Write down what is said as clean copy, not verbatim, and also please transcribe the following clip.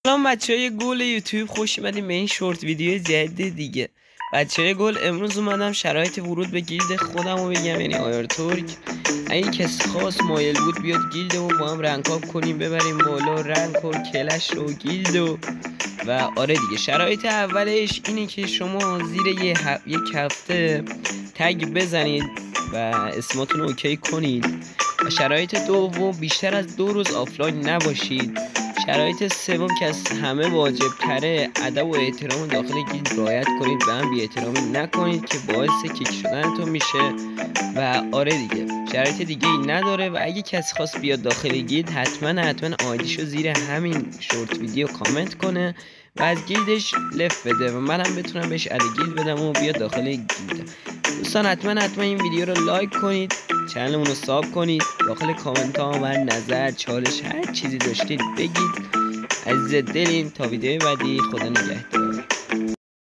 سلام بچهای گل یوتیوب، خوش اومدیم به این شورت ویدیو جدید دیگه. بچهای گل، امروز اومدم شرایط ورود به گیلد خودم رو بگم، یعنی آیر ترک. اگه کسی خاص مایل بود بیاد گیلدمون با هم رنکاب کنیم، ببریم بالا رنک و کلش و گیلد و آره دیگه. شرایط اولش اینه که شما زیر یک هفته تگ بزنید و اسماتون رو اوکی کنید. و شرایط دوم، بیشتر از 2 روز آفلاین نباشید. شرایط سوم که از همه واجب تره، ادب و احترام داخل گیلد رعایت کنید، به هم بی احترامی نکنید که باعث کیک شدنتون میشه. و آره دیگه، شرایط دیگه ای نداره. و اگه کسی خواست بیاد داخل گیلد، حتما آیدیشو زیر همین شورت ویدیو کامنت کنه و از گیلدش لفت بده و منم بتونم بهش اد گیلد بدم و بیاد داخل گیلد. دوستان حتما این ویدیو رو لایک کنید، چنلمون رو ساب کنید، داخل کامنت ها من نظر، چالش، هر چیزی داشتید بگید. عزیز دلیم، تا ویدیو بعدی، خدا نگهدار.